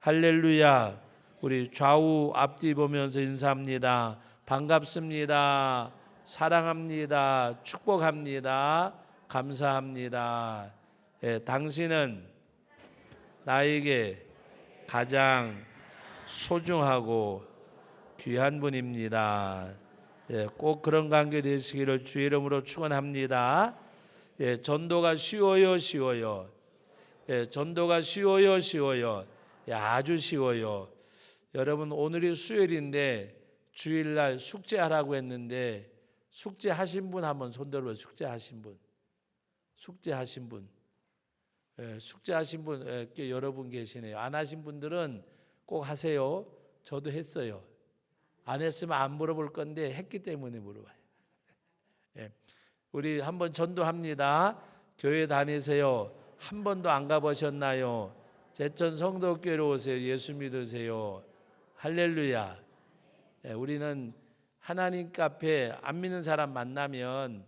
할렐루야. 우리 좌우 앞뒤 보면서 인사합니다. 반갑습니다. 사랑합니다. 축복합니다. 감사합니다. 당신은 나에게 가장 소중하고 귀한 분입니다. 꼭 그런 관계 되시기를 주의 이름으로 축원합니다. 전도가 쉬워요. 전도가 쉬워요. 아주 쉬워요. 여러분, 오늘이 수요일인데 주일날 숙제하라고 했는데 숙제하신 분 한번 손 들어보세요. 숙제하신 분. 숙제하신 분 여러분 계시네요. 안 하신 분들은 꼭 하세요. 저도 했어요. 안 했으면 안 물어볼 건데 했기 때문에 물어봐요. 우리 한번 전도합니다. 교회 다니세요. 한 번도 안 가보셨나요? 제천 성도교회로 오세요. 예수 믿으세요. 할렐루야. 우리는 하나님 앞에 안 믿는 사람 만나면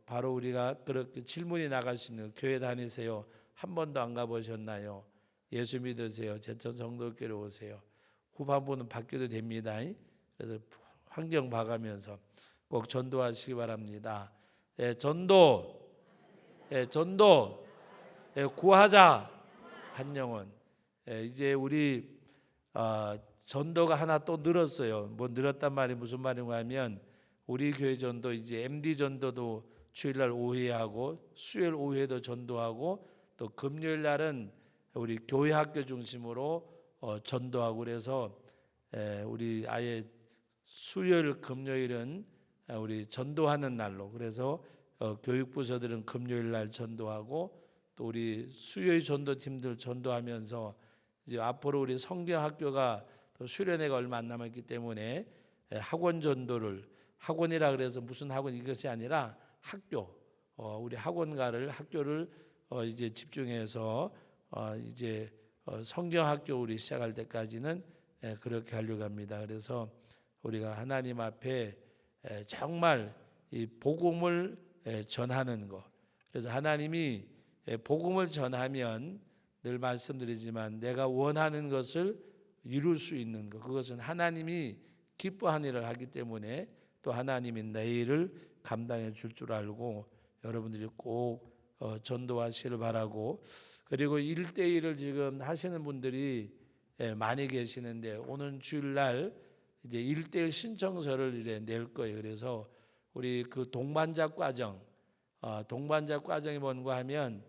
바로 우리가 그렇게 질문이 나갈 수 있는, 교회 다니세요. 한 번도 안 가보셨나요? 예수 믿으세요. 제천 성도교회로 오세요. 후반부는 바뀌어도 됩니다. 그래서 환경 봐가면서 꼭 전도하시기 바랍니다. 전도 구하자 한 영혼. 이제 우리 전도가 하나 또 늘었어요. 뭐 늘었단 말이 무슨 말인가 하면 우리 교회 전도 이제 MD 전도도 주일날 오후에 하고 수요일 오후에도 전도하고 또 금요일 날은 우리 교회 학교 중심으로 전도하고, 그래서 우리 아예 수요일 금요일은 우리 전도하는 날로, 그래서 교육부서들은 금요일 날 전도하고 또 우리 수요일 전도팀들 전도하면서 이제 앞으로 우리 성경학교가 또 수련회가 얼마 안 남았기 때문에 학원 전도를, 학원이라 그래서 무슨 학원 이것이 아니라 학교, 우리 학교를 이제 집중해서 이제 성경학교 우리 시작할 때까지는 그렇게 하려고 합니다. 그래서 우리가 하나님 앞에 정말 이 복음을 전하는 것. 그래서 하나님이 복음을 전하면 늘 말씀드리지만 내가 원하는 것을 이룰 수 있는 것, 그것은 하나님이 기뻐하는 일을 하기 때문에 또 하나님이 내 일을 감당해 줄 줄 알고 여러분들이 꼭 전도하시길 바라고, 그리고 1대1을 지금 하시는 분들이 많이 계시는데 오늘 주일날 이제 1대1 신청서를 이제 낼 거예요. 그래서 우리 그 동반자 과정이 뭔가 하면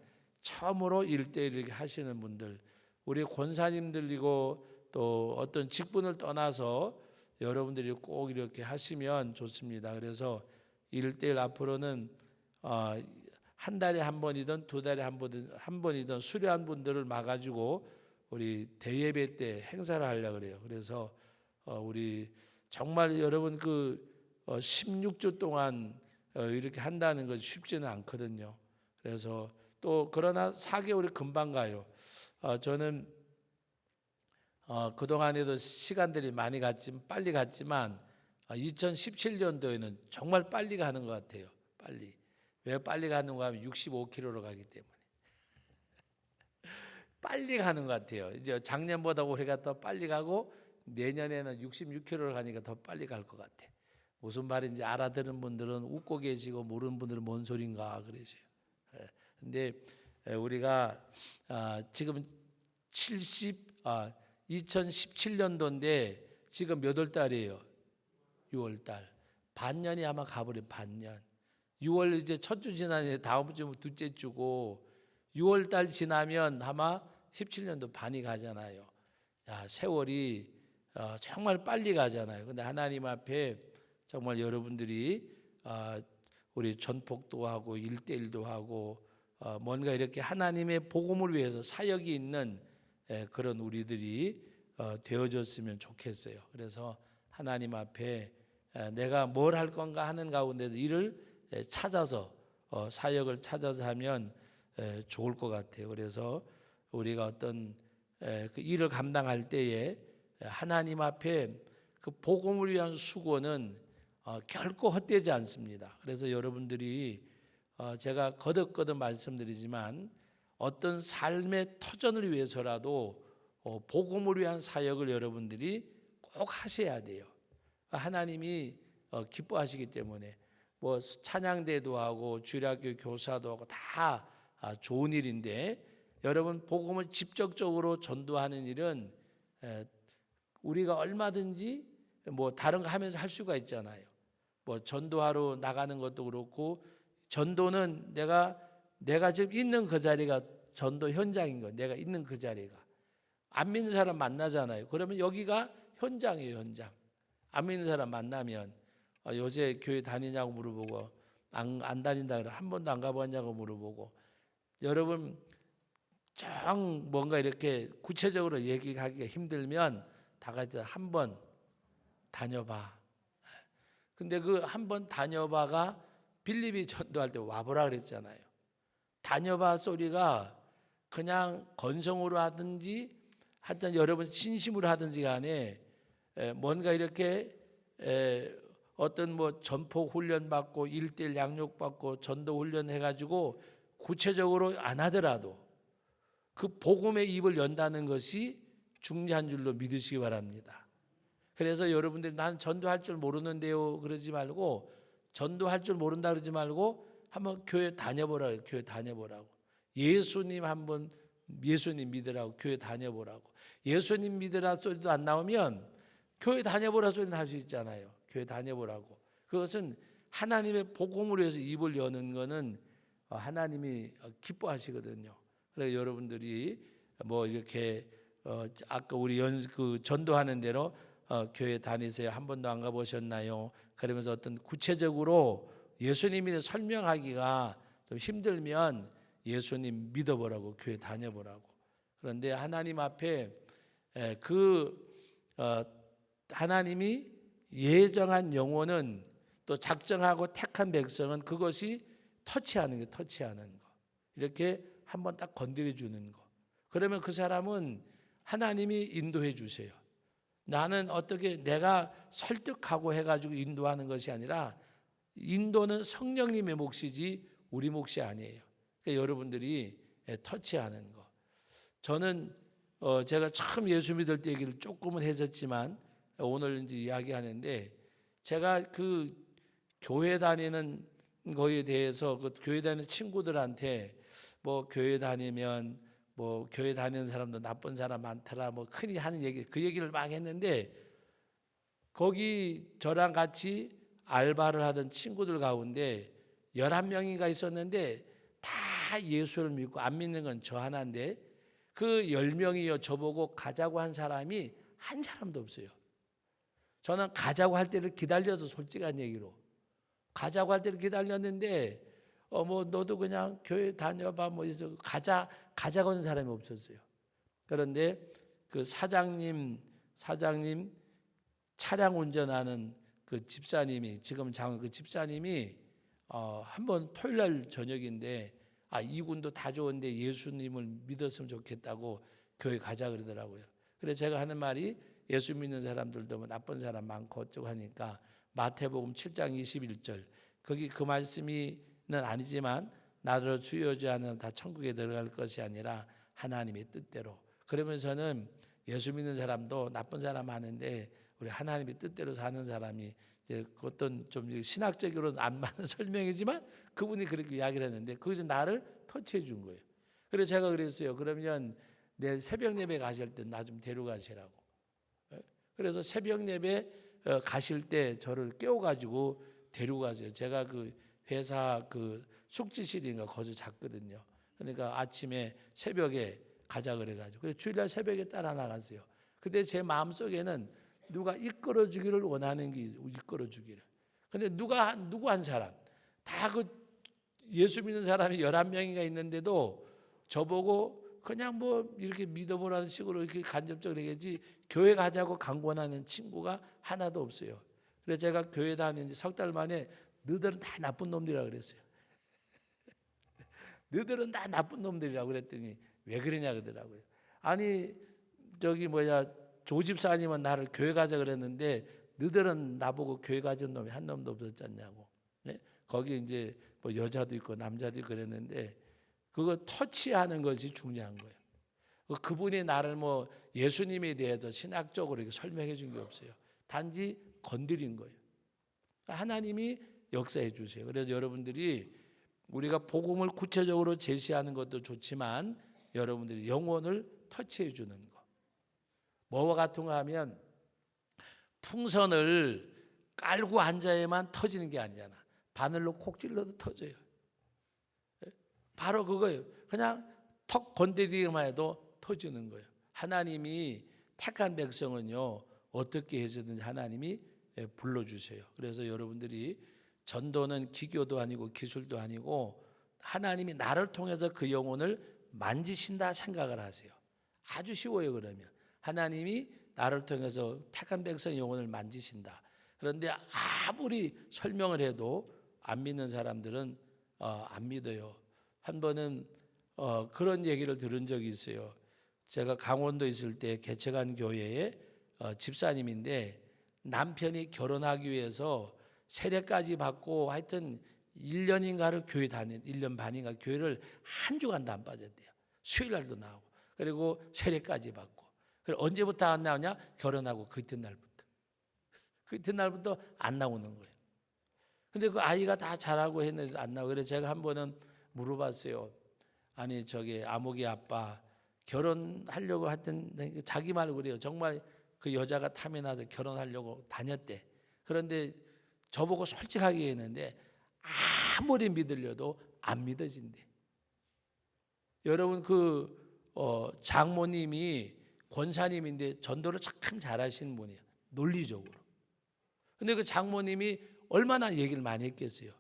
처음으로 1대1 이렇게 하시는 분들, 우리 권사님들이고 또 어떤 직분을 떠나서 여러분들이 꼭 이렇게 하시면 좋습니다. 그래서 1대1 앞으로는 한 달에 한 번이든 두 달에 한 번이든 수료한 분들을 막아주고 우리 대예배 때 행사를 하려고 그래요. 그래서 우리 정말 여러분 16주 동안 이렇게 한다는 건 쉽지는 않거든요. 그래서 또 그러나 4개월이 금방 가요. 저는 그동안에도 시간들이 많이 갔지만 빨리 갔지만 2017년도에는 정말 빨리 가는 것 같아요. 빨리. 왜 빨리 가는가 하면 65km로 가기 때문에 빨리 가는 것 같아요. 이제 작년보다 올해가 더 빨리 가고 내년에는 66km로 가니까 더 빨리 갈 것 같아. 무슨 말인지 알아듣는 분들은 웃고 계시고 모르는 분들은 뭔 소린가 그러세요. 근데 우리가 지금 2017년도인데 지금 몇 월 달이에요? 6월 달. 반년이 아마 가버려. 반년. 6월 이제 첫 주 지나니 다음 주 둘째 주고 6월 달 지나면 아마 17년도 반이 가잖아요. 세월이 정말 빨리 가잖아요. 근데 하나님 앞에 정말 여러분들이 우리 전폭도 하고 1대1도 하고 뭔가 이렇게 하나님의 복음을 위해서 사역이 있는 그런 우리들이 되어졌으면 좋겠어요. 그래서 하나님 앞에 내가 뭘 할 건가 하는 가운데서 일을 찾아서 사역을 찾아서 하면 좋을 것 같아요. 그래서 우리가 어떤 그 일을 감당할 때에 하나님 앞에 그 복음을 위한 수고는 결코 헛되지 않습니다. 그래서 여러분들이 제가 거듭거듭 말씀드리지만 어떤 삶의 터전을 위해서라도 복음을 위한 사역을 여러분들이 꼭 하셔야 돼요. 하나님이 기뻐하시기 때문에 뭐 찬양대도 하고 주일학교 교사도 하고 다 좋은 일인데, 여러분 복음을 직접적으로 전도하는 일은 우리가 얼마든지 뭐 다른 거 하면서 할 수가 있잖아요. 뭐 전도하러 나가는 것도 그렇고, 전도는 내가 지금 있는 그 자리가 전도 현장인 거예요. 내가 있는 그 자리가. 안 믿는 사람 만나잖아요. 그러면 여기가 현장이에요, 현장. 안 믿는 사람 만나면 요새 교회 다니냐고 물어보고, 안 다닌다 그래 한 번도 안 가봤냐고 물어보고, 여러분 정 뭔가 이렇게 구체적으로 얘기하기가 힘들면 다 같이 한번 다녀봐. 근데 그 한번 다녀봐가 빌립이 전도할 때 와보라 그랬잖아요. 다녀봐 소리가 그냥 건성으로 하든지 하여튼 여러분 진심으로 하든지 간에 뭔가 이렇게 어떤 뭐 전포 훈련 받고 1:1 양육 받고 전도 훈련 해가지고 구체적으로 안 하더라도 그 복음의 입을 연다는 것이 중요한 줄로 믿으시기 바랍니다. 그래서 여러분들이 난 전도할 줄 모르는데요 그러지 말고, 전도할 줄 모른다 그러지 말고 한번 교회 다녀보라고. 교회 다녀보라고. 예수님 한번 예수님 믿으라고 교회 다녀보라고. 예수님 믿으라 소리도 안 나오면 교회 다녀보라 소리는 할 수 있잖아요. 교회 다녀보라고. 그것은 하나님의 복음을 위해서 입을 여는 거는 하나님이 기뻐하시거든요. 그래서 여러분들이 뭐 이렇게 아까 우리 그 전도하는 대로 교회 다니세요. 한 번도 안 가보셨나요? 그러면서 어떤 구체적으로 예수님에 설명하기가 좀 힘들면 예수님 믿어보라고, 교회 다녀보라고. 그런데 하나님 앞에 하나님이 예정한 영혼은, 또 작정하고 택한 백성은 그것이 터치하는 거, 이렇게 한번 딱 건드려 주는 거. 그러면 그 사람은 하나님이 인도해 주세요. 나는 어떻게 내가 설득하고 해가지고 인도하는 것이 아니라, 인도는 성령님의 몫이지 우리 몫이 아니에요. 그러니까 여러분들이 터치하는 거. 저는 제가 처음 예수 믿을 때 얘기를 조금은 해줬지만 오늘 이제 이야기하는데, 제가 그 교회 다니는 거에 대해서 그 교회 다니는 친구들한테 뭐 교회 다니면 뭐 교회 다니는 사람도 나쁜 사람 많더라 뭐 흔히 하는 얘기, 그 얘기를 막 했는데, 거기 저랑 같이 알바를 하던 친구들 가운데 11명인가 있었는데 다 예수를 믿고 안 믿는 건 저 하나인데, 그 10명이요 저보고 가자고 한 사람이 한 사람도 없어요. 저는 가자고 할 때를 기다려서, 솔직한 얘기로 가자고 할 때를 기다렸는데 뭐 너도 그냥 교회 다녀봐 뭐 해서 가자고 하는 사람이 없었어요. 그런데 그 사장님 차량 운전하는 그 집사님이, 지금 장원 그 집사님이 한번 토요일 날 저녁인데 이군도 다 좋은데 예수님을 믿었으면 좋겠다고 교회 가자 그러더라고요. 그래서 제가 하는 말이, 예수 믿는 사람들도 뭐 나쁜 사람 많고 어쩌고 하니까 마태복음 7장 21절, 거기 그 말씀이는 아니지만 나로 주여지 않으면 다 천국에 들어갈 것이 아니라 하나님의 뜻대로. 그러면서는 예수 믿는 사람도 나쁜 사람 많은데 우리 하나님의 뜻대로 사는 사람이, 이제 어떤 좀 신학적으로는 안 맞는 설명이지만 그분이 그렇게 이야기를 했는데, 그것이 나를 터치해 준 거예요. 그래서 제가 그랬어요. 그러면 내일 새벽 예배 가실 때 나 좀 데려가시라고. 그래서 새벽 예배 가실 때 저를 깨워가지고 데리고 가세요. 제가 그 회사 그 숙지실인가 거기서 잤거든요. 그러니까 아침에 새벽에 가자 그래가지고, 그래서 주일날 새벽에 따라 나갔어요. 근데 제 마음속에는 누가 이끌어주기를 원하는 게 이끌어주기를. 근데 누구 한 사람, 다 그 예수 믿는 사람이 11명인가 있는데도 저보고 그냥 뭐 이렇게 믿어보라는 식으로 이렇게 간접적으로 얘기하지, 교회 가자고 강권하는 친구가 하나도 없어요. 그래서 제가 교회 다니는 석 달 만에 너희들은 다 나쁜 놈들이라 그랬어요. 너희들은 다 나쁜 놈들이라고 그랬더니 왜 그러냐 그러더라고요. 아니 저기 조 집사님은 나를 교회 가자 그랬는데 너희들은 나보고 교회 가자는 놈이 한 놈도 없었지 않냐고. 네? 거기 이제 뭐 여자도 있고 남자도 있고 그랬는데, 그거 터치하는 것이 중요한 거예요. 그분이 나를 뭐 예수님에 대해서 신학적으로 이렇게 설명해 준 게 없어요. 단지 건드린 거예요. 하나님이 역사해 주세요. 그래서 여러분들이 우리가 복음을 구체적으로 제시하는 것도 좋지만 여러분들이 영혼을 터치해 주는 거. 뭐와 같은가 하면 풍선을 깔고 앉아야만 터지는 게 아니잖아. 바늘로 콕 찔러도 터져요. 바로 그거예요. 그냥 턱 건드리기만 해도 터지는 거예요. 하나님이 택한 백성은요, 어떻게 해서든지 하나님이 불러주세요. 그래서 여러분들이 전도는 기교도 아니고 기술도 아니고 하나님이 나를 통해서 그 영혼을 만지신다 생각을 하세요. 아주 쉬워요. 그러면 하나님이 나를 통해서 택한 백성의 영혼을 만지신다. 그런데 아무리 설명을 해도 안 믿는 사람들은 안 믿어요. 한 번은 그런 얘기를 들은 적이 있어요. 제가 강원도 있을 때 개척한 교회에 집사님인데 남편이 결혼하기 위해서 세례까지 받고 하여튼 1년인가를 교회 1년 반인가 교회를 한 주간도 안 빠졌대요. 수요일 날도 나오고 그리고 세례까지 받고. 그리고 언제부터 안 나오냐? 결혼하고 그 이튿날부터. 그 이튿날부터 안 나오는 거예요. 근데 그 아이가 다 잘하고 했는데 안 나오고. 그래서 제가 한 번은 물어봤어요. 아니 저기 아목이 아빠 결혼하려고 했던 자기 말로 그래요. 정말 그 여자가 탐이 나서 결혼하려고 다녔대. 그런데 저보고 솔직하게 했는데 아무리 믿으려도 안 믿어진대. 여러분 장모님이 권사님인데 전도를 참 잘하시는 분이에요. 논리적으로. 근데 그 장모님이 얼마나 얘기를 많이 했겠어요.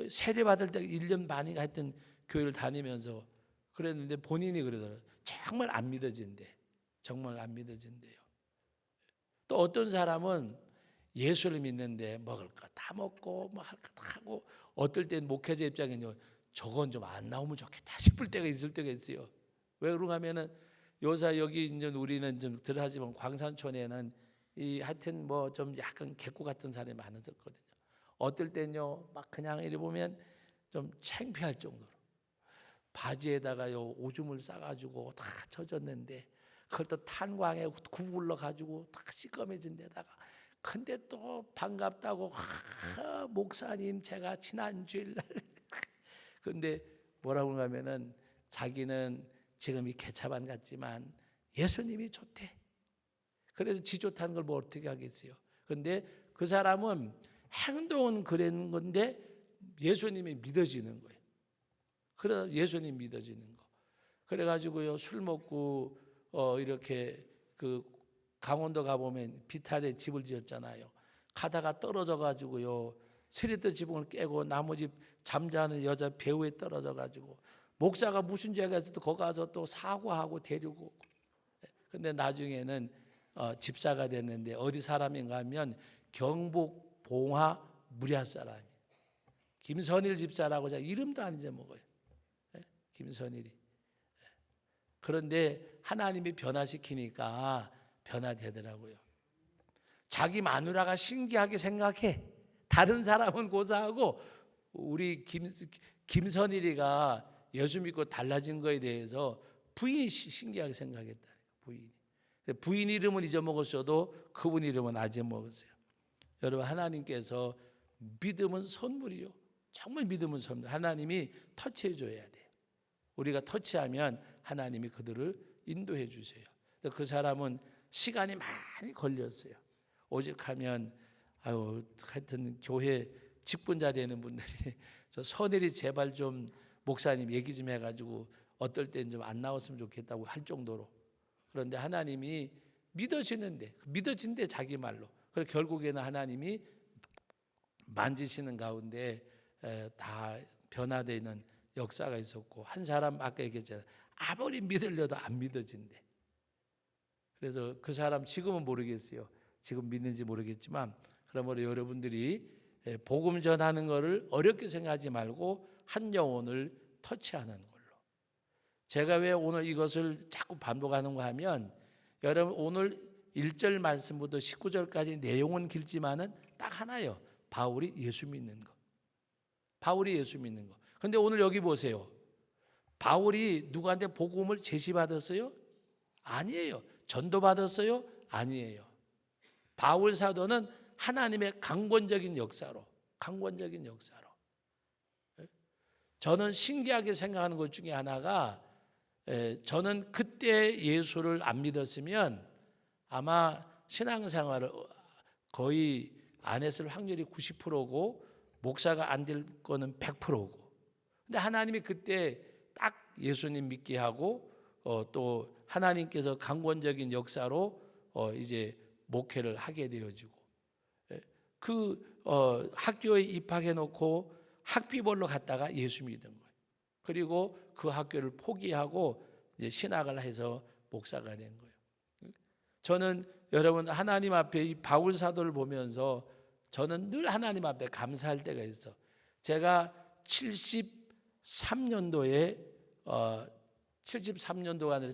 세례 받을 때 1년 반인가 했던 교회를 다니면서 그랬는데 본인이 그러더라고요. 정말 안 믿어진대. 정말 안 믿어진대요. 또 어떤 사람은 예수를 믿는데 먹을 거 다 먹고 뭐 할 거 다 하고 어떨 땐 목회자 입장에는 저건 좀 안 나오면 좋겠다 싶을 때가 있을 때가 있어요. 왜 그런가 하면은 요새 여기 이제 우리는 좀 덜하지만 광산촌에는 이 하여튼 뭐 좀 약간 개코 같은 사람이 많았었거든요. 어떨 때는요 막 그냥 이래 보면 좀 창피할 정도로 바지에다가요 오줌을 싸가지고 다 젖었는데 그걸 또 탄광에 구불러 가지고 다 시꺼매진 데다가 근데 또 반갑다고 목사님 제가 지난 주일날 근데 뭐라고 하면은 자기는 지금 이 개차반 같지만 예수님이 좋대. 그래서 지 좋다는 걸 뭐 어떻게 하겠어요. 근데 그 사람은 행동은 그런 건데 예수님이 믿어지는 거예요. 그래서 예수님 믿어지는 거. 그래가지고요 술 먹고 이렇게 그 강원도 가보면 비탈에 집을 지었잖아요. 가다가 떨어져가지고요 스리트 지붕을 깨고 나머지 잠자는 여자 배우에 떨어져가지고 목사가 무슨 죄가 있어도 거기 가서 또 사과하고 데리고. 근데 나중에는 집사가 됐는데 어디 사람인가 하면 경북 봉화 무랴 사람이 김선일 집사라고 제가 이름도 안 잊어먹어요. 김선일이. 그런데 하나님이 변화시키니까 변화되더라고요. 자기 마누라가 신기하게 생각해. 다른 사람은 고사하고 우리 김선일이가 예수 믿고 달라진 거에 대해서 부인이 신기하게 생각했다. 부인 이름은 잊어먹었어도 그분 이름은 안 잊어먹었어요. 여러분 하나님께서 믿음은 선물이요. 정말 믿음은 선물. 하나님이 터치해 줘야 돼요. 우리가 터치하면 하나님이 그들을 인도해 주세요. 그 사람은 시간이 많이 걸렸어요. 오직하면 하여튼 교회 직분자 되는 분들이 저 선일이 제발 좀 목사님 얘기 좀 해가지고 어떨 땐 좀 안 나왔으면 좋겠다고 할 정도로. 그런데 하나님이 믿어진대 자기 말로. 그래서 결국에는 하나님이 만지시는 가운데 다 변화되는 역사가 있었고 한 사람 아까 얘기했잖아요. 아무리 믿으려도 안 믿어진대. 그래서 그 사람 지금은 모르겠어요. 지금 믿는지 모르겠지만 그러므로 여러분들이 복음 전하는 것을 어렵게 생각하지 말고 한 영혼을 터치하는 걸로. 제가 왜 오늘 이것을 자꾸 반복하는가 하면 여러분 오늘 1절 말씀부터 19절까지 내용은 길지만은 딱 하나예요. 바울이 예수 믿는 거. 바울이 예수 믿는 거. 근데 오늘 여기 보세요. 바울이 누구한테 복음을 제시받았어요? 아니에요. 전도받았어요? 아니에요. 바울 사도는 하나님의 강권적인 역사로 저는 신기하게 생각하는 것 중에 하나가 저는 그때 예수를 안 믿었으면 아마 신앙생활을 거의 안 했을 확률이 90%고 목사가 안 될 거는 100%고 근데 하나님이 그때 딱 예수님 믿게 하고 또 하나님께서 강권적인 역사로 이제 목회를 하게 되어지고 그 학교에 입학해 놓고 학비벌로 갔다가 예수 믿은 거예요. 그리고 그 학교를 포기하고 이제 신학을 해서 목사가 된 거예요. 저는 여러분 하나님 앞에 이 바울 사도를 보면서 저는 늘 하나님 앞에 감사할 때가 있어. 제가 73년도에 73년도가 아니라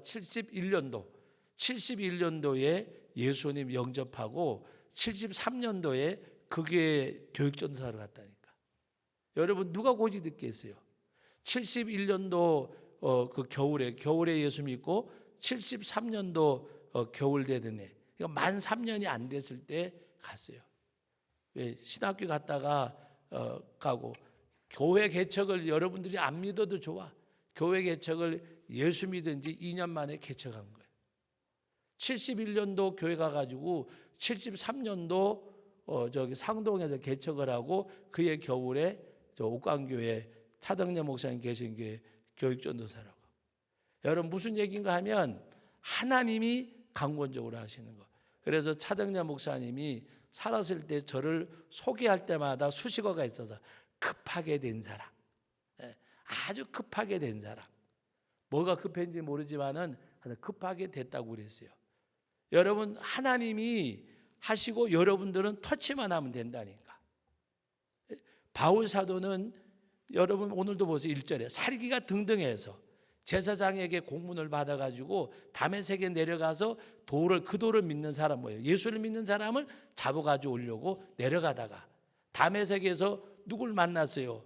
71년도에 예수님 영접하고 73년도에 그게 교육전도사로 갔다니까. 여러분 누가 고지 듣겠어요? 71년도 그 겨울에 예수 믿고 73년도 겨울 되더니 만 3년이 안 됐을 때 갔어요. 왜 신학교 갔다가 가고 교회 개척을 여러분들이 안 믿어도 좋아. 교회 개척을 예수 믿은 지 2년 만에 개척한 거예요. 71년도 교회 가가지고 73년도 저기 상동에서 개척을 하고 그의 겨울에 저 옥강교회 차덕래 목사님 계신 교회 교육전도사라고. 여러분 무슨 얘기인가 하면 하나님이 강권적으로 하시는 거. 그래서 차덕래 목사님이 살았을 때 저를 소개할 때마다 수식어가 있어서 급하게 된 사람, 아주 급하게 된 사람. 뭐가 급했는지 모르지만은 급하게 됐다고 그랬어요. 여러분 하나님이 하시고 여러분들은 터치만 하면 된다니까. 바울 사도는 여러분 오늘도 보세요. 1절에 살기가 등등해서 제사장에게 공문을 받아가지고 다메섹에 내려가서 그 돌을 믿는 사람 뭐예요? 예수를 믿는 사람을 잡아가지고 오려고 내려가다가 다메섹에서 누굴 만났어요?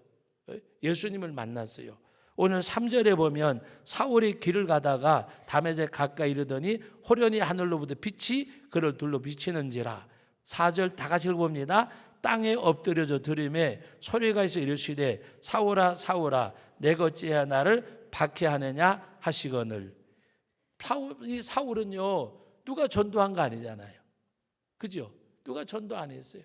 예수님을 만났어요. 오늘 3절에 보면 사울이 길을 가다가 다메섹 가까이 이르더니 호련히 하늘로부터 빛이 그를 둘러 비치는지라. 4절 다 같이 읽어봅니다. 땅에 엎드려져 들음에 소리가 있어 이르시되 사울아 사울아 내가 어찌하여 나를 박해하느냐 하시거늘. 이 사울은요 누가 전도한 거 아니잖아요. 그죠? 누가 전도 안 했어요.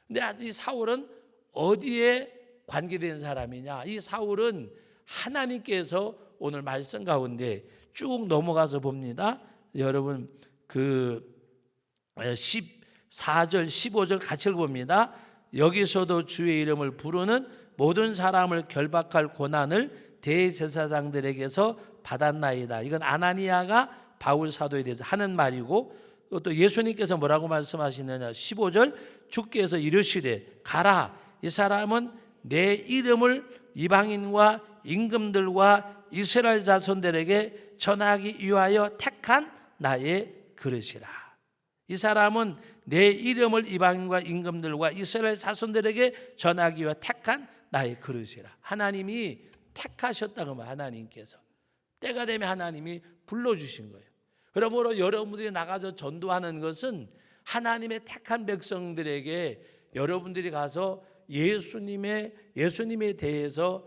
근데 이 사울은 어디에 관계된 사람이냐? 이 사울은 하나님께서 오늘 말씀 가운데 쭉 넘어가서 봅니다. 여러분 그 14절 15절 같이 읽어봅니다. 여기서도 주의 이름을 부르는 모든 사람을 결박할 고난을 대제사장들에게서 받았나이다. 이건 아나니아가 바울 사도에 대해서 하는 말이고 또 예수님께서 뭐라고 말씀하시느냐 15절 주께서 이르시되 가라 이 사람은 내 이름을 이방인과 임금들과 이스라엘 자손들에게 전하기 위하여 택한 나의 그릇이라. 이 사람은 내 이름을 이방인과 임금들과 이스라엘 자손들에게 전하기 위하여 택한 나의 그릇이라. 하나님이 택하셨다고 하면 하나님께서 때가 되면 하나님이 불러주신 거예요. 그러므로 여러분들이 나가서 전도하는 것은 하나님의 택한 백성들에게 여러분들이 가서 예수님에 대해서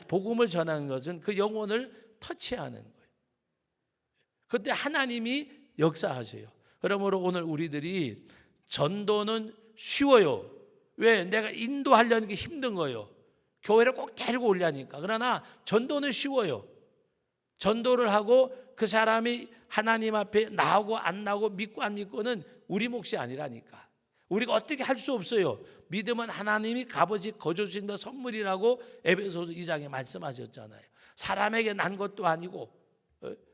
복음을 전하는 것은 그 영혼을 터치하는 거예요. 그때 하나님이 역사하세요. 그러므로 오늘 우리들이 전도는 쉬워요. 왜? 내가 인도하려는 게 힘든 거예요. 교회를 꼭 데리고 오려니까. 그러나 전도는 쉬워요. 전도를 하고 그 사람이 하나님 앞에 나오고 안 나오고 믿고 안 믿고는 우리 몫이 아니라니까. 우리가 어떻게 할 수 없어요. 믿음은 하나님이 값없이 거저주신 선물이라고 에베소서 2장에 말씀하셨잖아요. 사람에게 난 것도 아니고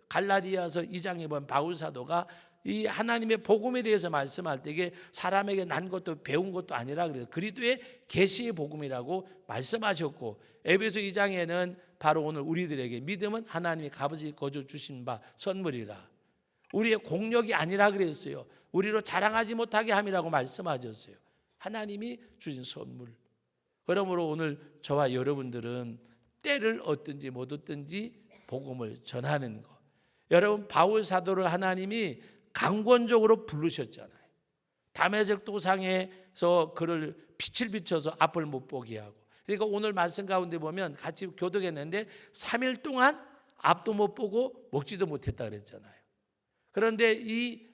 갈라디아서 2장에 보면 바울 사도가 이 하나님의 복음에 대해서 말씀할 때 이게 사람에게 난 것도 배운 것도 아니라 그래요. 그리스도의 계시의 복음이라고 말씀하셨고 에베소 2장에는 바로 오늘 우리들에게 믿음은 하나님이 값없이 거저 주신 바 선물이라. 우리의 공력이 아니라 그랬어요. 우리로 자랑하지 못하게 함이라고 말씀하셨어요. 하나님이 주신 선물. 그러므로 오늘 저와 여러분들은 때를 얻든지 못 얻든지 복음을 전하는 거. 여러분, 바울 사도를 하나님이 강권적으로 부르셨잖아요. 다메섹 도상에서 그를 빛을 비춰서 앞을 못 보게 하고. 그러니까 오늘 말씀 가운데 보면 같이 교독했는데 3일 동안 앞도 못 보고 먹지도 못했다 그랬잖아요. 그런데 이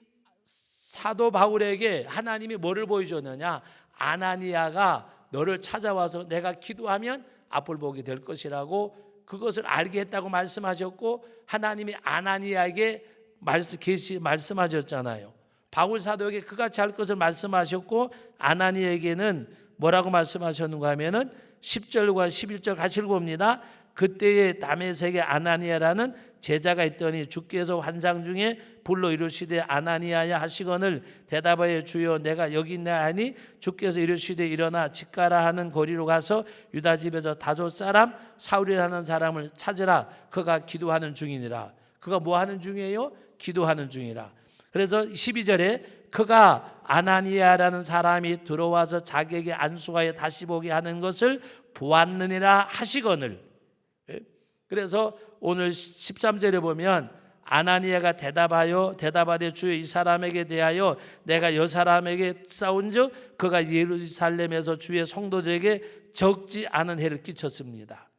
사도 바울에게 하나님이 뭐를 보여줬느냐? 아나니아가 너를 찾아와서 내가 기도하면 앞을 보게 될 것이라고 그것을 알게 했다고 말씀하셨고, 하나님이 아나니아에게 말씀하셨잖아요. 바울 사도에게 그같이 할 것을 말씀하셨고, 아나니아에게는 뭐라고 말씀하셨는가 하면은 10절과 11절 같이 읽어봅니다. 그때에 다메섹의 아나니아라는 제자가 있더니 주께서 환상 중에 불러 이르시되 아나니아야 하시거늘 대답하여 주여 내가 여기 있나 하니 주께서 이르시되 일어나 직가라 하는 거리로 가서 유다 집에서 다섯 사람 사울이라는 사람을 찾으라. 그가 기도하는 중이니라. 그가 뭐 하는 중이에요? 기도하는 중이라. 그래서 12절에 그가 아나니아라는 사람이 들어와서 자기에게 안수하여 다시 보게 하는 것을 보았느니라 하시거늘. 그래서 오늘 13절에 보면 아나니아가 대답하되 주여 이 사람에게 대하여 내가 여 사람에게 싸운즉 그가 예루살렘에서 주의 성도들에게 적지 않은 해를 끼쳤습니다.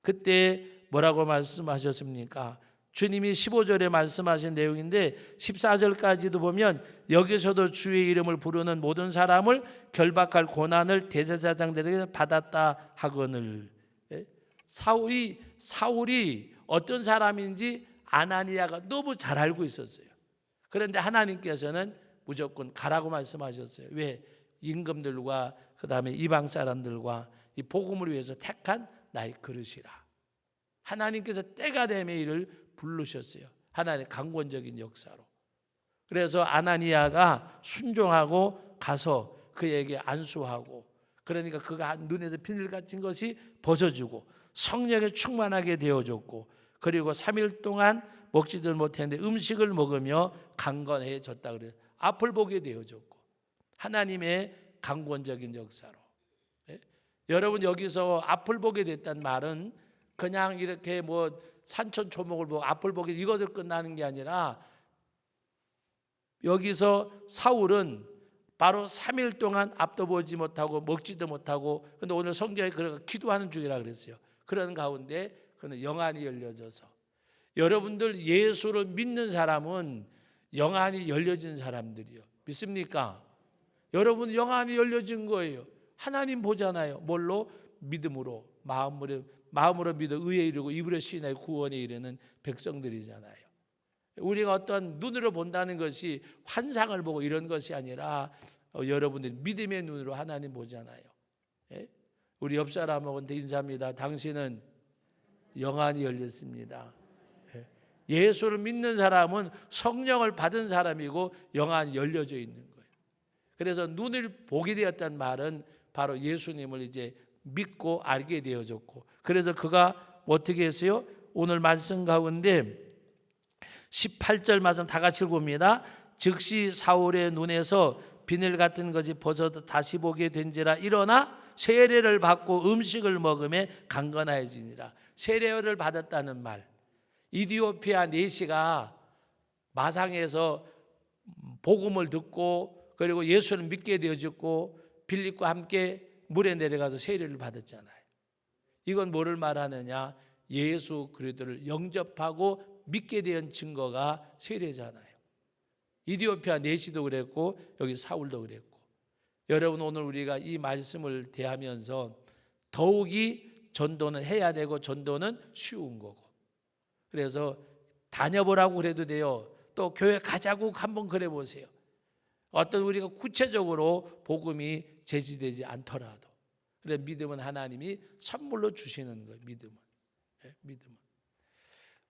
그때 뭐라고 말씀하셨습니까? 주님이 15절에 말씀하신 내용인데 14절까지도 보면 여기서도 주의 이름을 부르는 모든 사람을 결박할 고난을 대제사장들에게 받았다 하거늘. 사울이 어떤 사람인지 아나니아가 너무 잘 알고 있었어요. 그런데 하나님께서는 무조건 가라고 말씀하셨어요. 왜? 임금들과 그다음에 이방 사람들과 이 복음을 위해서 택한 나의 그릇이라. 하나님께서 때가 되면 이를 부르셨어요. 하나님의 강권적인 역사로. 그래서 아나니아가 순종하고 가서 그에게 안수하고, 그러니까 그가 눈에서 비늘 같은 것이 벗어지고 성령에 충만하게 되어졌고, 그리고 3일 동안 먹지도 못했는데 음식을 먹으며 강건해졌다 그래요. 앞을 보게 되어졌고 하나님의 강권적인 역사로. 여러분, 여기서 앞을 보게 됐단 말은 그냥 이렇게 뭐 산천초목을 보고 앞을 보게 이것을 끝나는 게 아니라, 여기서 사울은 바로 3일 동안 앞도 보지 못하고 먹지도 못하고, 근데 오늘 성경에 기도하는 중이라 그랬어요. 그런 가운데 그는 영안이 열려져서, 여러분들 예수를 믿는 사람은 영안이 열려진 사람들이요. 믿습니까? 여러분 영안이 열려진 거예요. 하나님 보잖아요. 뭘로? 믿음으로, 마음으로 믿어 의에 이르고 입으로 시인하여 구원에 이르는 백성들이잖아요. 우리가 어떤 눈으로 본다는 것이 환상을 보고 이런 것이 아니라 여러분들 믿음의 눈으로 하나님 보잖아요. 우리 옆 사람하고한테 인사합니다. 당신은 영안이 열렸습니다. 예수를 믿는 사람은 성령을 받은 사람이고 영안이 열려져 있는 거예요. 그래서 눈을 보게 되었다는 말은 바로 예수님을 이제 믿고 알게 되어졌고, 그래서 그가 어떻게 했어요? 오늘 말씀 가운데 18절 말씀 다 같이 읽어봅니다. 즉시 사울의 눈에서 비늘 같은 것이 벗어도 다시 보게 된지라. 일어나 세례를 받고 음식을 먹음에 강건하여지니라. 세례를 받았다는 말. 이디오피아 내시가 마상에서 복음을 듣고 그리고 예수를 믿게 되어졌고 빌립과 함께 물에 내려가서 세례를 받았잖아요. 이건 뭐를 말하느냐? 예수 그리스도를 영접하고 믿게 된 증거가 세례잖아요. 이디오피아 내시도 그랬고 여기 사울도 그랬고. 여러분, 오늘 우리가 이 말씀을 대하면서 더욱이 전도는 해야 되고 전도는 쉬운 거고, 그래서 다녀보라고 그래도 돼요. 또 교회 가자고 한번 그래 보세요. 어떤 우리가 구체적으로 복음이 제시되지 않더라도, 그래 믿음은 하나님이 선물로 주시는 거예요. 믿음은.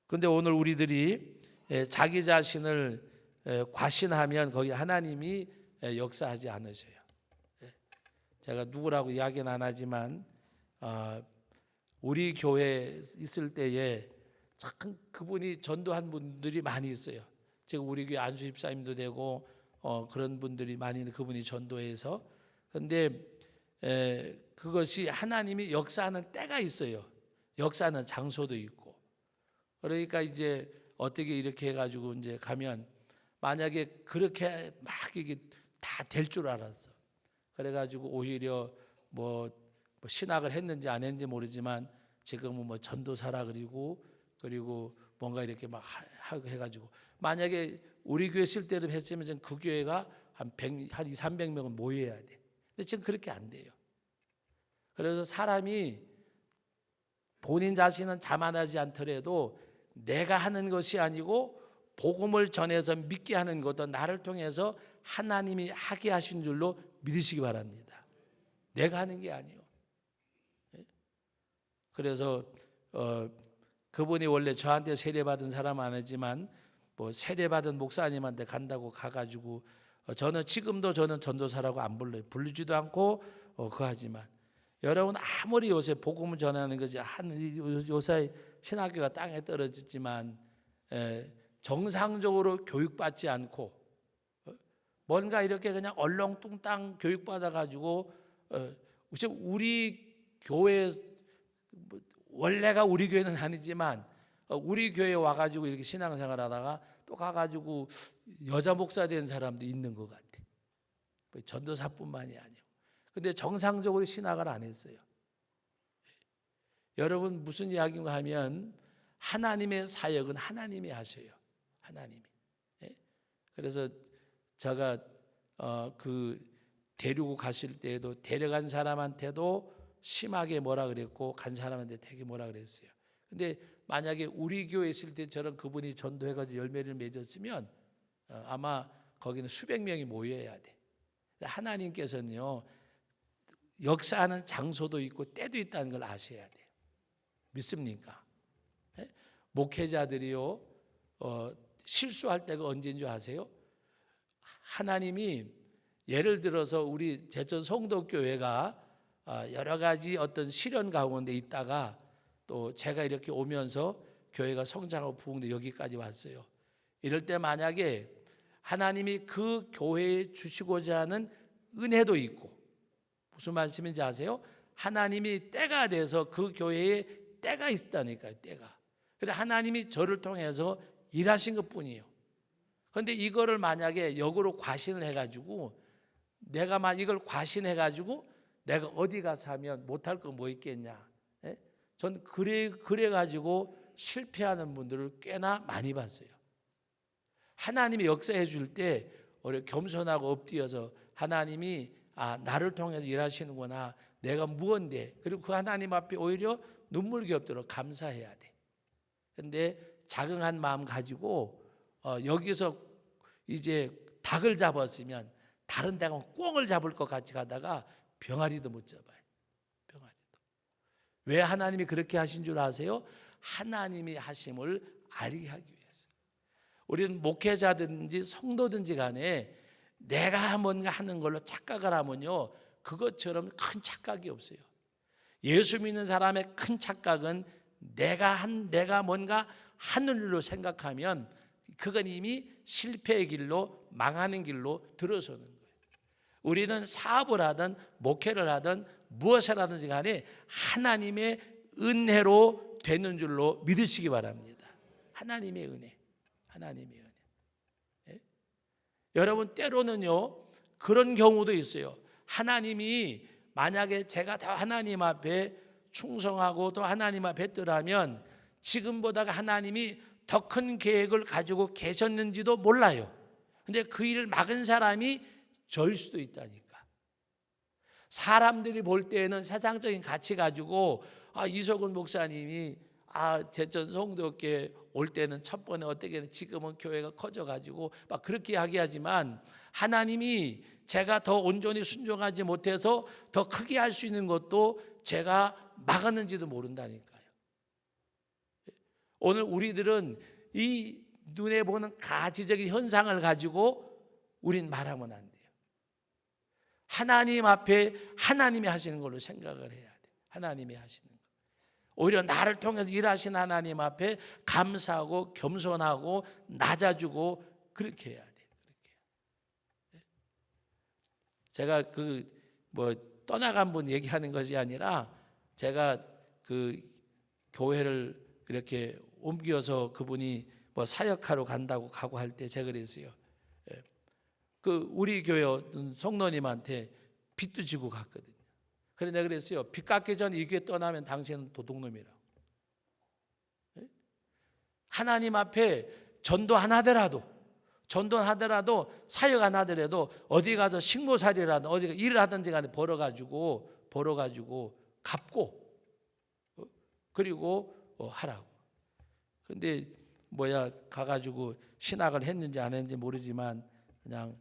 그런데 오늘 우리들이 자기 자신을 과신하면 거기 하나님이 역사하지 않으셔요. 제가 누구라고 이야기는 안 하지만 우리 교회에 있을 때에 참 그분이 전도한 분들이 많이 있어요. 지금 우리 교회 안수 집사님도 되고 그런 분들이 많이 있는데 그분이 전도해서. 그런데 그것이 하나님이 역사하는 때가 있어요. 역사하는 장소도 있고. 그러니까 이제 어떻게 이렇게 해가지고 이제 가면 만약에 그렇게 막 이게 다 될 줄 알았어. 그래가지고 오히려 뭐 신학을 했는지 안 했는지 모르지만 지금은 뭐 전도사라 그리고 뭔가 이렇게 막 하고 해가지고 만약에 우리 교회 쓸 때로 했으면 그 교회가 한 2, 300명은 모여야 돼. 근데 지금 그렇게 안 돼요. 그래서 사람이 본인 자신은 자만하지 않더라도 내가 하는 것이 아니고 복음을 전해서 믿게 하는 것도 나를 통해서 하나님이 하게 하신 줄로 믿으시기 바랍니다. 내가 하는 게 아니에요. 그래서 그분이 원래 저한테 세례받은 사람 아니지만 뭐 세례받은 목사님한테 간다고 가가지고 저는 지금도 저는 전도사라고 안 불러요. 부르지도 않고 그거 하지만 여러분 아무리 요새 복음을 전하는 것이 요새 신학교가 땅에 떨어졌지만 정상적으로 교육받지 않고 뭔가 이렇게 그냥 얼렁뚱땅 교육받아가지고 우리 교회 원래가 우리 교회는 아니지만 우리 교회에 와가지고 이렇게 신앙생활하다가 또 가가지고 여자 목사 된 사람도 있는 것 같아. 전도사뿐만이 아니고. 근데 정상적으로 신학을 안 했어요. 여러분 무슨 이야기인가 하면 하나님의 사역은 하나님이 하셔요. 하나님이. 그래서 제가 그 데리고 가실 때에도 데려간 사람한테도 심하게 뭐라 그랬고 간 사람한테 되게 뭐라 그랬어요. 근데 만약에 우리 교회에 있을 때처럼 그분이 전도해가지고 열매를 맺었으면 아마 거기는 수백 명이 모여야 돼. 하나님께서는요 역사하는 장소도 있고 때도 있다는 걸 아셔야 돼요. 믿습니까? 목회자들이요 실수할 때가 언제인 줄 아세요? 하나님이 예를 들어서 우리 제천 성도교회가 여러 가지 어떤 시련 가운데 있다가 또 제가 이렇게 오면서 교회가 성장하고 부흥돼 여기까지 왔어요. 이럴 때 만약에 하나님이 그 교회에 주시고자 하는 은혜도 있고 무슨 말씀인지 아세요? 하나님이 때가 돼서 그 교회에 때가 있다니까요. 때가. 그래서 하나님이 저를 통해서 일하신 것뿐이에요. 그런데 이거를 만약에 역으로 과신을 해가지고 내가 만 이걸 과신해가지고 내가 어디 가서 하면 못할 거 뭐 있겠냐? 전 그래가지고 실패하는 분들을 꽤나 많이 봤어요. 하나님이 역사해 줄 때 겸손하고 엎드려서 하나님이 나를 통해서 일하시는구나. 내가 무언데 그리고 그 하나님 앞에 오히려 눈물겹도록 감사해야 돼. 그런데 자긍한 마음 가지고 여기서 이제 닭을 잡았으면 다른 닭은 꿩을 잡을 것 같이 가다가 병아리도 못 잡아요. 병아리도. 왜 하나님이 그렇게 하신 줄 아세요? 하나님이 하심을 알게 하기 위해서. 우리는 목회자든지 성도든지 간에 내가 뭔가 하는 걸로 착각을 하면요 그것처럼 큰 착각이 없어요. 예수 믿는 사람의 큰 착각은 내가 뭔가 하는 일로 생각하면 그건 이미 실패의 길로 망하는 길로 들어서는 거예요. 우리는 사업을 하든 목회를 하든 무엇을 하든지 간에 하나님의 은혜로 되는 줄로 믿으시기 바랍니다. 하나님의 은혜. 하나님의 은혜. 예? 여러분 때로는요 그런 경우도 있어요. 하나님이 만약에 제가 다 하나님 앞에 충성하고 또 하나님 앞에 했더라면 지금보다가 하나님이 더 큰 계획을 가지고 계셨는지도 몰라요. 근데 그 일을 막은 사람이 저일 수도 있다니까. 사람들이 볼 때에는 세상적인 가치 가지고 이석훈 목사님이 제천 성도교회 올 때는 첫 번에 어떻게 지금은 교회가 커져가지고 막 그렇게 이야기하지만 하나님이 제가 더 온전히 순종하지 못해서 더 크게 할 수 있는 것도 제가 막았는지도 모른다니까요. 오늘 우리들은 이 눈에 보는 가지적인 현상을 가지고 우린 말하면 안 돼요. 하나님 앞에 하나님이 하시는 걸로 생각을 해야 돼. 하나님이 하시는 거. 오히려 나를 통해서 일하신 하나님 앞에 감사하고 겸손하고 낮아주고 그렇게 해야 돼. 그렇게. 제가 떠나간 분 얘기하는 것이 아니라 제가 그 교회를 이렇게 옮겨서 그분이 뭐 사역하러 간다고 각오할 때 제가 그랬어요. 그 우리 교회 어떤 성도님한테 빚도 지고 갔거든요. 그래서 내가 그랬어요. 빚 갚기 전에 이 교회 떠나면 당신은 도둑놈이라고. 하나님 앞에 전도 안 하더라도 사역 안 하더라도 어디 가서 식모살이라도 어디 일을 하든지 간에 벌어가지고 갚고 그리고 하라고. 근데 가가지고 신학을 했는지 안 했는지 모르지만 그냥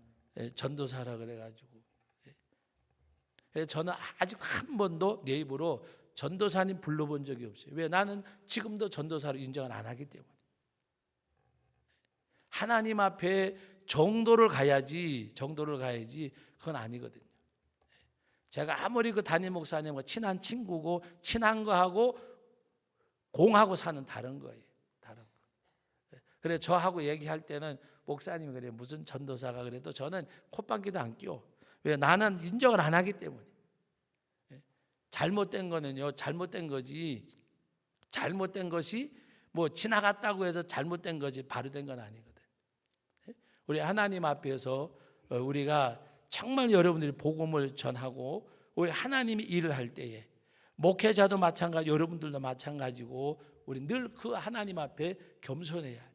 전도사라 그래가지고. 그래서 저는 아직 한 번도 내 입으로 전도사님 불러본 적이 없어요. 왜? 나는 지금도 전도사로 인정을 안 하기 때문에. 하나님 앞에 정도를 가야지 그건 아니거든요. 제가 아무리 그 담임 목사님과 친한 친구고 친한 거하고 공하고 사는 다른 거예요. 다른 거. 그래 저하고 얘기할 때는 목사님이 그래 무슨 전도사가 그래도 저는 콧방귀도 안 껴. 왜? 나는 인정을 안 하기 때문에. 잘못된 거는요, 잘못된 거지. 잘못된 것이 뭐 지나갔다고 해서 잘못된 거지 바로 된 건 아니거든. 우리 하나님 앞에서 우리가 정말 여러분들이 복음을 전하고 우리 하나님이 일을 할 때에 목회자도 마찬가지, 여러분들도 마찬가지고 우리 늘 그 하나님 앞에 겸손해야 돼.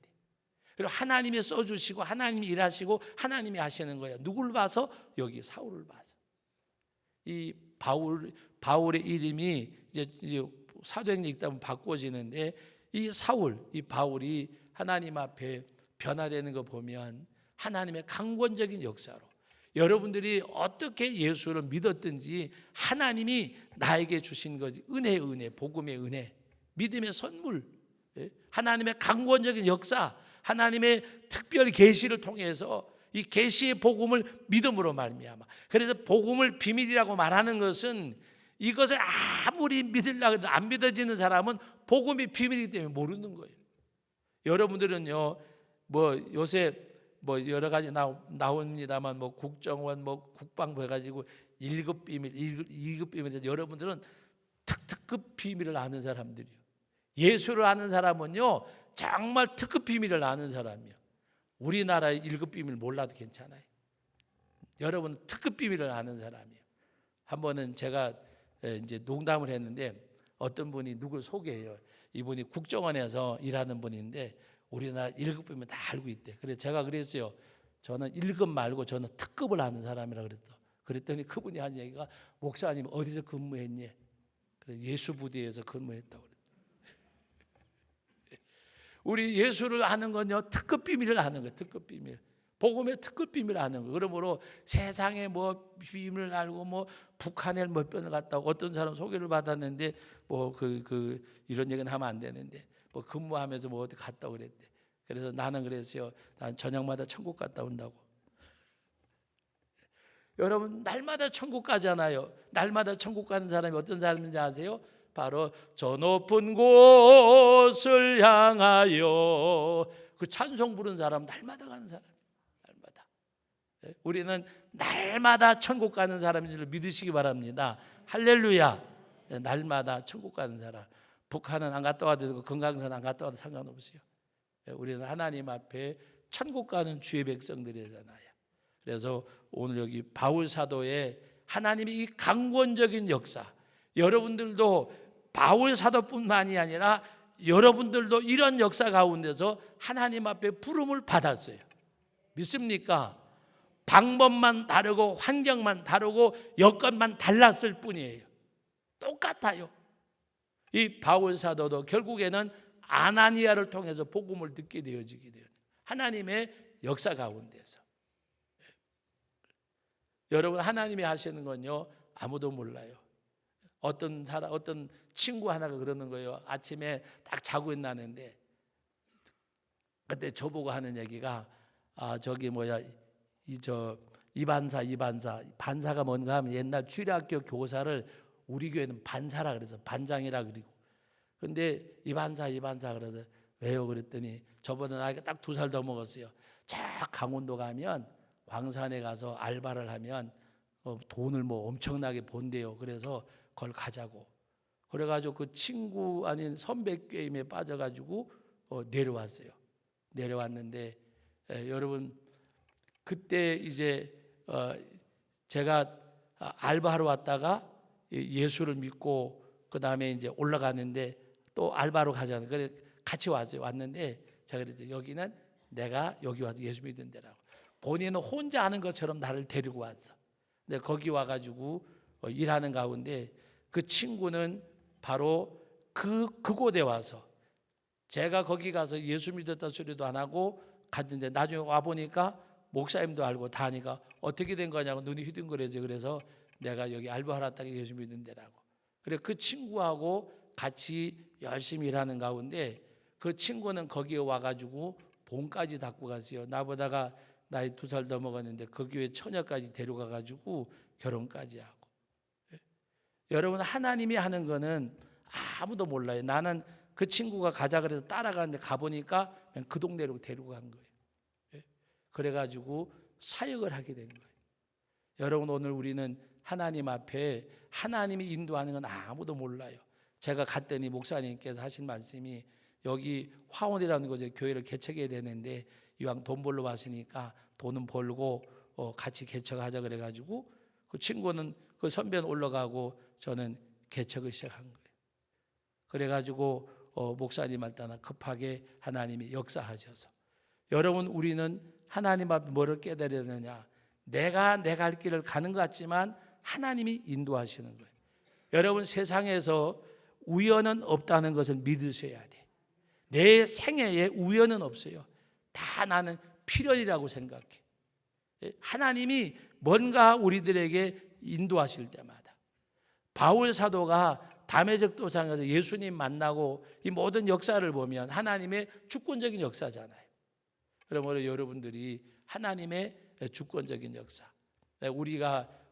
그리고 하나님이 써주시고 하나님이 일하시고 하나님이 하시는 거예요. 누굴 봐서? 여기 사울을 봐서. 이 바울의 이름이 이제 사도행전 읽다 보면 바꿔지는데 이 사울, 이 바울이 하나님 앞에 변화되는 거 보면 하나님의 강권적인 역사로 여러분들이 어떻게 예수를 믿었든지 하나님이 나에게 주신 거지. 은혜, 복음의 은혜, 믿음의 선물, 하나님의 강권적인 역사, 하나님의 특별 계시를 통해서 이 계시의 복음을 믿음으로 말미암아. 그래서 복음을 비밀이라고 말하는 것은 이것을 아무리 믿으려고 해도 안 믿어지는 사람은 복음이 비밀이기 때문에 모르는 거예요. 여러분들은요, 뭐 요새 뭐 여러 가지 나옵니다만 뭐 국정원, 뭐 국방부 해가지고 1급 비밀, 2급 비밀. 여러분들은 특급 비밀을 아는 사람들이요. 예수를 아는 사람은요, 정말 특급 비밀을 아는 사람이요. 우리나라의 1급 비밀 몰라도 괜찮아요. 여러분 특급 비밀을 아는 사람이요. 한 번은 제가 이제 농담을 했는데 어떤 분이 누굴 소개해요. 이분이 국정원에서 일하는 분인데 우리나라 1급 비밀 다 알고 있대. 그래서 제가 그랬어요. 저는 1급 말고 저는 특급을 아는 사람이라 그랬어. 그랬더니 그분이 한 얘기가 목사님 어디서 근무했니? 그래서 예수 부대에서 근무했다고 그랬어요. 우리 예수를 아는 건요, 특급 비밀을 아는 거예요. 특급 비밀. 복음의 특급 비밀을 아는 거예요. 그러므로 세상에 뭐 비밀을 알고 뭐 북한에 몇 번을 갔다 오고 어떤 사람 소개를 받았는데 뭐 이런 얘기는 하면 안 되는데 뭐 근무하면서 뭐 어디 갔다 그랬대. 그래서 나는 그랬어요. 난 저녁마다 천국 갔다 온다고. 여러분 날마다 천국 가잖아요. 날마다 천국 가는 사람이 어떤 사람인지 아세요? 바로 저 높은 곳을 향하여 그 찬송 부른 사람 날마다 가는 사람. 날마다. 우리는 날마다 천국 가는 사람인 줄 믿으시기 바랍니다. 할렐루야. 날마다 천국 가는 사람. 북한은 안 갔다 와도 되고 금강산 안 갔다 와도 상관없어요. 우리는 하나님 앞에 천국 가는 주의 백성들이잖아요. 그래서 오늘 여기 바울 사도의 하나님의 이 강권적인 역사, 여러분들도 바울 사도뿐만이 아니라 여러분들도 이런 역사 가운데서 하나님 앞에 부름을 받았어요. 믿습니까? 방법만 다르고 환경만 다르고 여건만 달랐을 뿐이에요. 똑같아요. 이 바울 사도도 결국에는 아나니아를 통해서 복음을 듣게 되어지게 돼요. 하나님의 역사 가운데서. 여러분 하나님이 하시는 건요 아무도 몰라요. 어떤 친구 하나가 그러는 거예요. 아침에 딱 자고 있나는데 그때 저보고 하는 얘기가 반사가 뭔가 하면 옛날 주일학교 교사를 우리 교회는 반사라 그래서 반장이라 그리고 근데 이 반사 그래서 왜요? 그랬더니 저보다 나이가 딱 2살 더 먹었어요. 저 강원도 가면 광산에 가서 알바를 하면 돈을 뭐 엄청나게 번대요. 그래서 그걸 가자고. 그래가지고 그 친구 아닌 선배 게임에 빠져가지고 내려왔어요. 내려왔는데 여러분 그때 이제 제가 알바하러 왔다가 예수를 믿고 그 다음에 이제 올라가는데 또 알바로 가자는 그래 같이 왔는데 제가 그랬죠. 여기는 내가 여기 와서 예수 믿는 데라고. 본인은 혼자 하는 것처럼 나를 데리고 왔어. 근데 거기 와가지고 일하는 가운데 그 친구는 바로 그곳에 와서 제가 거기 가서 예수 믿었다 소리도 안 하고 갔는데 나중에 와 보니까 목사님도 알고 다 하니까 어떻게 된 거냐고 눈이 휘둥그레져. 그래서 내가 여기 알바하러 왔다가 예수 믿는 데라고. 그래 그 친구하고 같이 열심히 일하는 가운데 그 친구는 거기에 와가지고 본까지 닦고 갔어요. 나보다가 나이 2살 더 먹었는데 그 교회 처녀까지 데려가가지고 결혼까지 하고. 여러분 하나님이 하는 거는 아무도 몰라요. 나는 그 친구가 가자 그래서 따라가는데 가보니까 그냥 그 동네로 데리고 간 거예요. 그래가지고 사역을 하게 된 거예요. 여러분 오늘 우리는 하나님 앞에 하나님이 인도하는 건 아무도 몰라요. 제가 갔더니 목사님께서 하신 말씀이 여기 화원이라는 곳에 교회를 개척해야 되는데 이왕 돈 벌러 왔으니까 돈은 벌고 같이 개척하자 그래가지고 그 친구는 그 선배는 올라가고 저는 개척을 시작한 거예요. 그래가지고 목사님 할 때나 급하게 하나님이 역사하셔서 여러분 우리는 하나님 앞에 뭐를 깨달아야 되느냐? 내가 갈 길을 가는 것 같지만 하나님이 인도하시는 거예요. 여러분 세상에서 우연은 없다는 것을 믿으셔야 돼. 내 생애에 우연은 없어요. 다 나는 필연이라고 생각해. 하나님이 뭔가 우리들에게 인도하실 때마다 바울 사도가 다메섹 도상에서 예수님 만나고 이 모든 역사를 보면 하나님의 주권적인 역사잖아요. 그러므로 여러분들이 하나님의 주권적인 역사.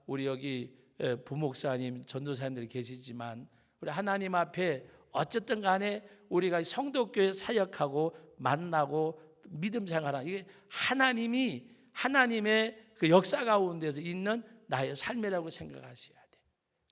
우리 여기 부목사님, 전도사님들이 계시지만 우리 하나님 앞에 어쨌든 간에 우리가 성도교회 사역하고 만나고 믿음 생활하는 이게 하나님의 그 역사 가운데서 있는 나의 삶이라고 생각하셔야 돼.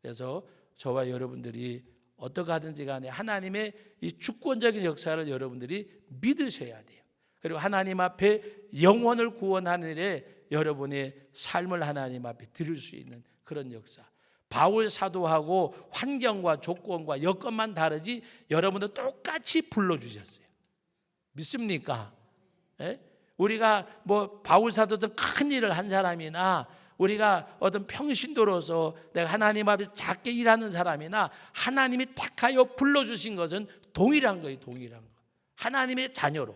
그래서 저와 여러분들이 어떻게 하든지 간에 하나님의 이 주권적인 역사를 여러분들이 믿으셔야 돼요. 그리고 하나님 앞에 영혼을 구원하는 일에 여러분의 삶을 하나님 앞에 드릴 수 있는 그런 역사. 바울 사도하고 환경과 조건과 여건만 다르지 여러분도 똑같이 불러주셨어요. 믿습니까? 예? 우리가 뭐 바울 사도든 큰 일을 한 사람이나 우리가 어떤 평신도로서 내가 하나님 앞에 작게 일하는 사람이나 하나님이 택하여 불러주신 것은 동일한 거예요. 동일한 거. 하나님의 자녀로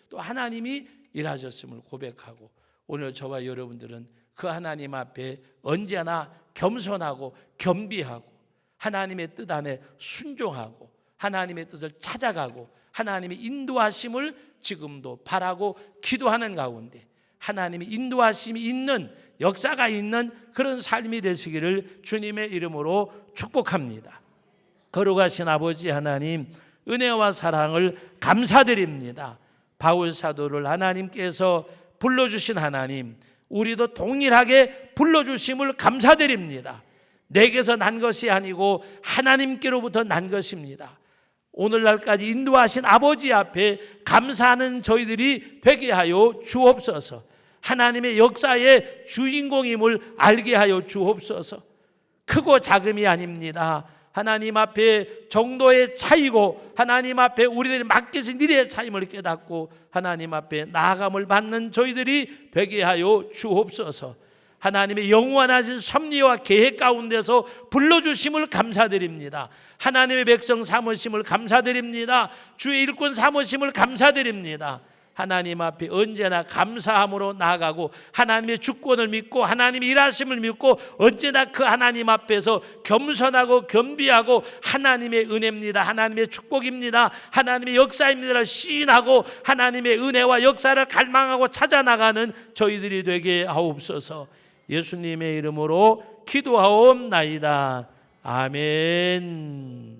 또 하나님이 일하셨음을 고백하고 오늘 저와 여러분들은 그 하나님 앞에 언제나 겸손하고 겸비하고 하나님의 뜻 안에 순종하고 하나님의 뜻을 찾아가고 하나님의 인도하심을 지금도 바라고 기도하는 가운데 하나님의 인도하심이 있는 역사가 있는 그런 삶이 되시기를 주님의 이름으로 축복합니다. 거룩하신 아버지 하나님 은혜와 사랑을 감사드립니다. 바울 사도를 하나님께서 불러주신 하나님 우리도 동일하게 불러주심을 감사드립니다. 내게서 난 것이 아니고 하나님께로부터 난 것입니다. 오늘날까지 인도하신 아버지 앞에 감사하는 저희들이 되게 하여 주옵소서. 하나님의 역사의 주인공임을 알게 하여 주옵소서. 크고 작음이 아닙니다. 하나님 앞에 정도의 차이고 하나님 앞에 우리들이 맡기신 일의 차임을 깨닫고 하나님 앞에 나아감을 받는 저희들이 되게 하여 주옵소서. 하나님의 영원하신 섭리와 계획 가운데서 불러주심을 감사드립니다. 하나님의 백성 삼으심을 감사드립니다. 주의 일꾼 삼으심을 감사드립니다. 하나님 앞에 언제나 감사함으로 나아가고 하나님의 주권을 믿고 하나님의 일하심을 믿고 언제나 그 하나님 앞에서 겸손하고 겸비하고 하나님의 은혜입니다. 하나님의 축복입니다. 하나님의 역사입니다를 시인하고 하나님의 은혜와 역사를 갈망하고 찾아나가는 저희들이 되게 하옵소서. 예수님의 이름으로 기도하옵나이다. 아멘.